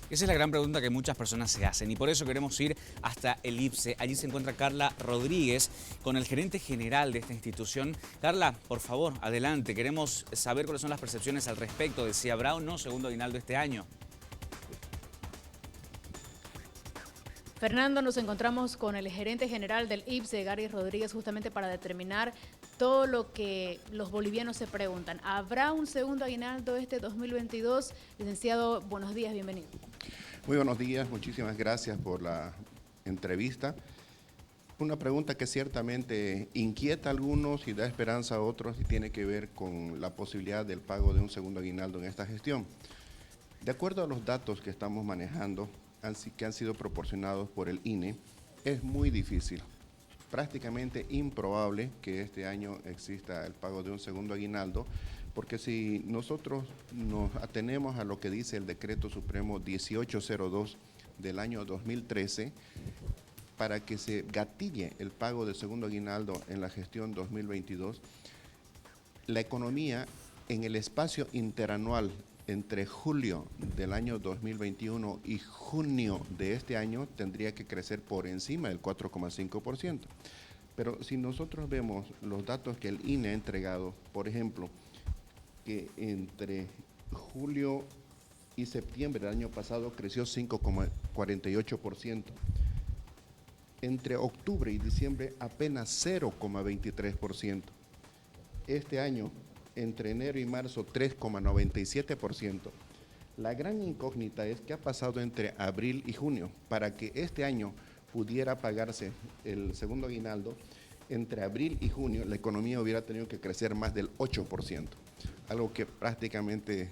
Esa es la gran pregunta que muchas personas se hacen y por eso queremos ir hasta el IPSE. Allí se encuentra Carla Rodríguez con el gerente general de esta institución. Carla, por favor, adelante. Queremos saber cuáles son las percepciones al respecto de si habrá o no segundo aguinaldo este año. Fernando, nos encontramos con el gerente general del IPSE, Gary Rodríguez, justamente para determinar todo lo que los bolivianos se preguntan. ¿Habrá un segundo aguinaldo este 2022? Licenciado, buenos días, bienvenido. Muy buenos días, muchísimas gracias por la entrevista. Una pregunta que ciertamente inquieta a algunos y da esperanza a otros y tiene que ver con la posibilidad del pago de un segundo aguinaldo en esta gestión. De acuerdo a los datos que estamos manejando, que han sido proporcionados por el INE, es muy difícil, prácticamente improbable que este año exista el pago de un segundo aguinaldo, porque si nosotros nos atenemos a lo que dice el Decreto Supremo 1802 del año 2013, para que se gatille el pago del segundo aguinaldo en la gestión 2022, la economía en el espacio interanual entre julio del año 2021 y junio de este año tendría que crecer por encima del 4,5%. Pero si nosotros vemos los datos que el INE ha entregado, por ejemplo, que entre julio y septiembre del año pasado creció 5,48%. Entre octubre y diciembre apenas 0,23%. Este año, entre enero y marzo, 3,97%. La gran incógnita es qué ha pasado entre abril y junio para que este año pudiera pagarse el segundo aguinaldo. Entre abril y junio la economía hubiera tenido que crecer más del 8%, algo que prácticamente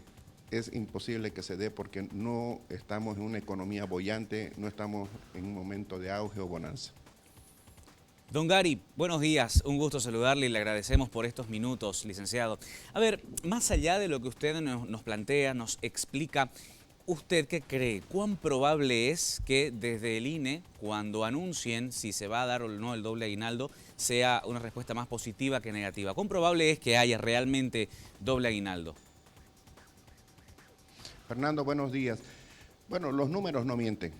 es imposible que se dé porque no estamos en una economía boyante, no estamos en un momento de auge o bonanza. Don Gary, buenos días, un gusto saludarle y le agradecemos por estos minutos, licenciado. A ver, más allá de lo que usted nos plantea, nos explica, ¿usted qué cree? ¿Cuán probable es que desde el INE, cuando anuncien si se va a dar o no el doble aguinaldo, sea una respuesta más positiva que negativa? ¿Cuán probable es que haya realmente doble aguinaldo? Fernando, buenos días. Bueno, los números no mienten.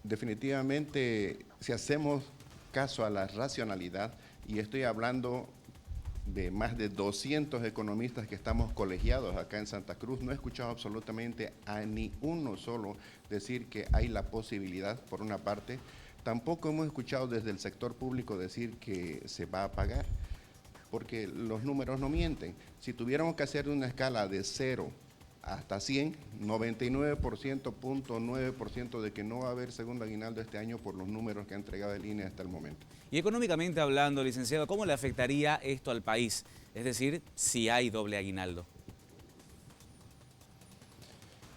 Definitivamente, si hacemos caso a la racionalidad, y estoy hablando de más de 200 economistas que estamos colegiados acá en Santa Cruz, no he escuchado absolutamente a ni uno solo decir que hay la posibilidad, por una parte. Tampoco hemos escuchado desde el sector público decir que se va a pagar, porque los números no mienten. Si tuviéramos que hacer una escala de 0 hasta 100, 99,9% de que no va a haber segundo aguinaldo este año por los números que ha entregado el INE hasta el momento. Y económicamente hablando, licenciado, ¿cómo le afectaría esto al país? Es decir, si hay doble aguinaldo.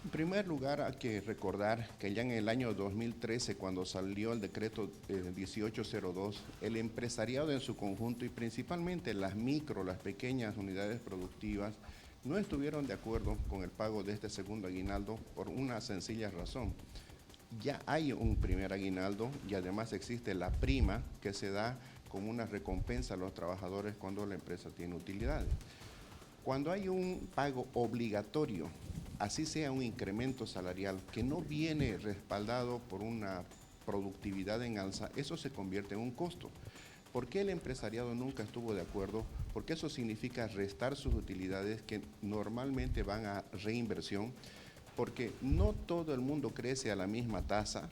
En primer lugar, hay que recordar que ya en el año 2013, cuando salió el decreto 1802, el empresariado en su conjunto y principalmente las pequeñas unidades productivas, no estuvieron de acuerdo con el pago de este segundo aguinaldo por una sencilla razón. Ya hay un primer aguinaldo y además existe la prima que se da como una recompensa a los trabajadores cuando la empresa tiene utilidades. Cuando hay un pago obligatorio, así sea un incremento salarial que no viene respaldado por una productividad en alza, eso se convierte en un costo. ¿Por qué el empresariado nunca estuvo de acuerdo? Porque eso significa restar sus utilidades que normalmente van a reinversión, porque no todo el mundo crece a la misma tasa.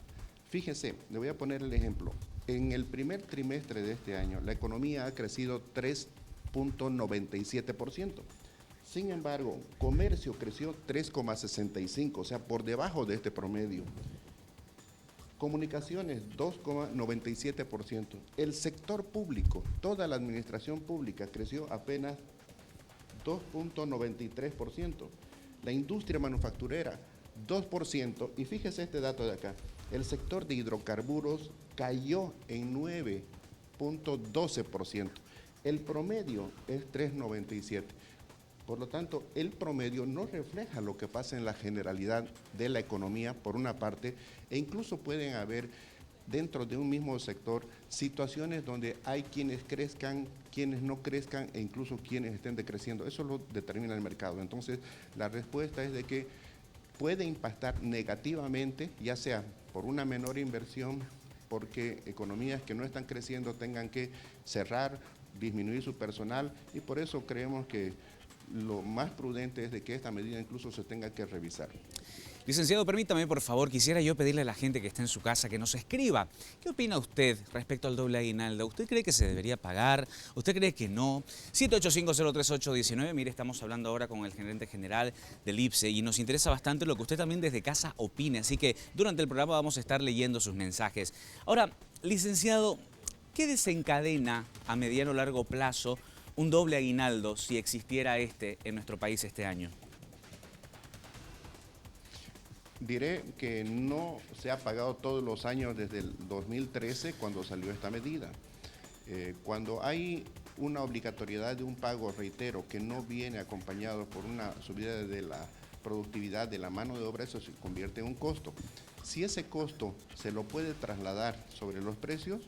Fíjese, le voy a poner el ejemplo. En el primer trimestre de este año, la economía ha crecido 3,97%. Sin embargo, comercio creció 3,65%, o sea, por debajo de este promedio. Comunicaciones, 2,97%. El sector público, toda la administración pública creció apenas 2,93%. La industria manufacturera, 2%. Y fíjese este dato de acá. El sector de hidrocarburos cayó en 9,12%. El promedio es 3,97%. Por lo tanto, el promedio no refleja lo que pasa en la generalidad de la economía, por una parte, e incluso pueden haber dentro de un mismo sector situaciones donde hay quienes crezcan, quienes no crezcan e incluso quienes estén decreciendo. Eso lo determina el mercado. Entonces, la respuesta es de que puede impactar negativamente, ya sea por una menor inversión, porque economías que no están creciendo tengan que cerrar, disminuir su personal, y por eso creemos que lo más prudente es de que esta medida incluso se tenga que revisar. Licenciado, permítame, por favor, quisiera yo pedirle a la gente que está en su casa que nos escriba. ¿Qué opina usted respecto al doble aguinaldo? ¿Usted cree que se debería pagar? ¿Usted cree que no? 785-038-19, mire, estamos hablando ahora con el gerente general del IPSE y nos interesa bastante lo que usted también desde casa opine, así que durante el programa vamos a estar leyendo sus mensajes. Ahora, licenciado, ¿qué desencadena a mediano o largo plazo un doble aguinaldo si existiera este en nuestro país este año? Diré que no se ha pagado todos los años desde el 2013 cuando salió esta medida. Cuando hay una obligatoriedad de un pago, reitero, que no viene acompañado por una subida de la productividad de la mano de obra, eso se convierte en un costo. Si ese costo se lo puede trasladar sobre los precios,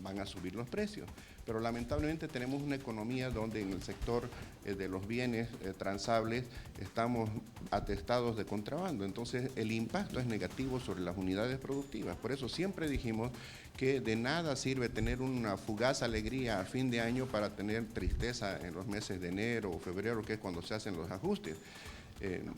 van a subir los precios. Pero lamentablemente tenemos una economía donde en el sector de los bienes transables estamos atestados de contrabando. Entonces el impacto es negativo sobre las unidades productivas. Por eso siempre dijimos que de nada sirve tener una fugaz alegría a fin de año para tener tristeza en los meses de enero o febrero, que es cuando se hacen los ajustes.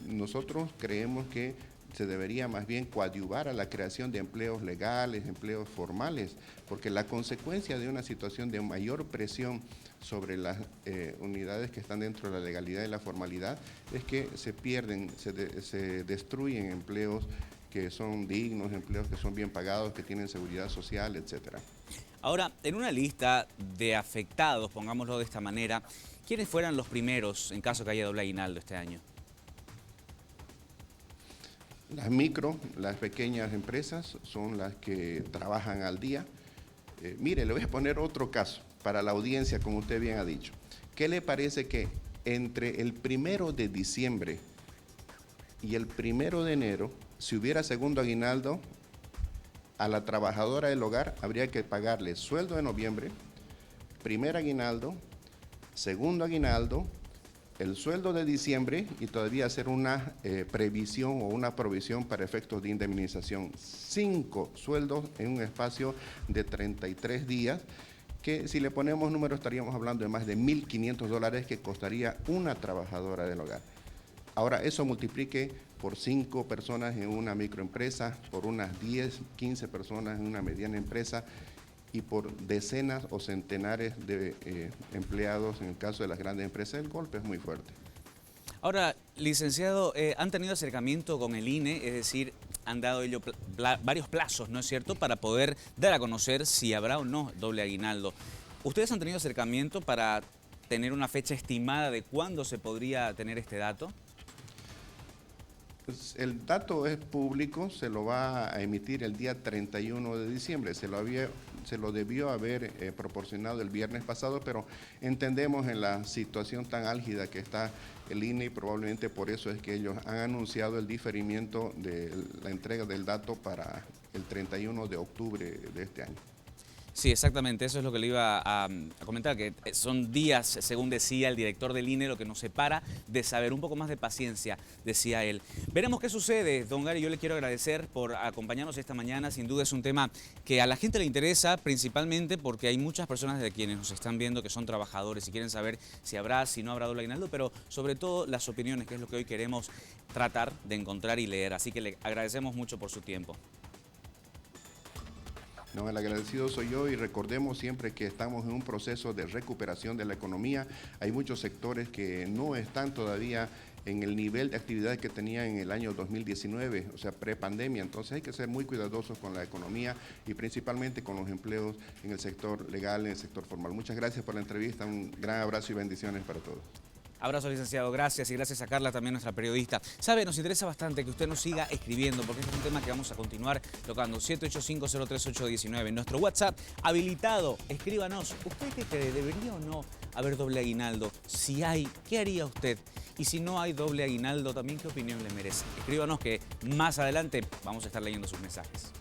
Nosotros creemos que se debería más bien coadyuvar a la creación de empleos legales, empleos formales, porque la consecuencia de una situación de mayor presión sobre las unidades que están dentro de la legalidad y la formalidad es que se pierden, se destruyen empleos que son dignos, empleos que son bien pagados, que tienen seguridad social, etcétera. Ahora, en una lista de afectados, pongámoslo de esta manera, ¿quiénes fueran los primeros en caso que haya doble aguinaldo este año? Las micro, las pequeñas empresas son las que trabajan al día. Mire, le voy a poner otro caso para la audiencia, como usted bien ha dicho. ¿Qué le parece que entre el 1 de diciembre y el 1 de enero, si hubiera segundo aguinaldo, a la trabajadora del hogar habría que pagarle sueldo de noviembre, primer aguinaldo, segundo aguinaldo, el sueldo de diciembre y todavía hacer una previsión o una provisión para efectos de indemnización? 5 sueldos en un espacio de 33 días, que si le ponemos números estaríamos hablando de más de $1.500 que costaría una trabajadora del hogar. Ahora eso multiplique por 5 personas en una microempresa, por unas 10, 15 personas en una mediana empresa, y por decenas o centenares de empleados en el caso de las grandes empresas, el golpe es muy fuerte. Ahora, licenciado, ¿han tenido acercamiento con el INE? Es decir, han dado ellos varios plazos, ¿no es cierto?, para poder dar a conocer si habrá o no doble aguinaldo. ¿Ustedes han tenido acercamiento para tener una fecha estimada de cuándo se podría tener este dato? Pues el dato es público, se lo va a emitir el día 31 de diciembre, se lo debió haber proporcionado el viernes pasado, pero entendemos en la situación tan álgida que está el INE y probablemente por eso es que ellos han anunciado el diferimiento de la entrega del dato para el 31 de octubre de este año. Sí, exactamente, eso es lo que le iba a comentar, que son días, según decía el director del INE, lo que nos separa de saber. Un poco más de paciencia, decía él. Veremos qué sucede, don Gary. Yo le quiero agradecer por acompañarnos esta mañana. Sin duda es un tema que a la gente le interesa, principalmente porque hay muchas personas de quienes nos están viendo que son trabajadores y quieren saber si habrá, si no habrá doble aguinaldo, pero sobre todo las opiniones, que es lo que hoy queremos tratar de encontrar y leer. Así que le agradecemos mucho por su tiempo. No, el agradecido soy yo y recordemos siempre que estamos en un proceso de recuperación de la economía. Hay muchos sectores que no están todavía en el nivel de actividad que tenían en el año 2019, o sea, prepandemia. Entonces hay que ser muy cuidadosos con la economía y principalmente con los empleos en el sector legal, en el sector formal. Muchas gracias por la entrevista, un gran abrazo y bendiciones para todos. Abrazo, licenciado, gracias, y gracias a Carla, también nuestra periodista. Sabe, nos interesa bastante que usted nos siga escribiendo, porque este es un tema que vamos a continuar tocando. 785-038-19, nuestro WhatsApp habilitado. Escríbanos, ¿usted qué cree? ¿Debería o no haber doble aguinaldo? Si hay, ¿qué haría usted? Y si no hay doble aguinaldo, también, ¿qué opinión le merece? Escríbanos, que más adelante vamos a estar leyendo sus mensajes.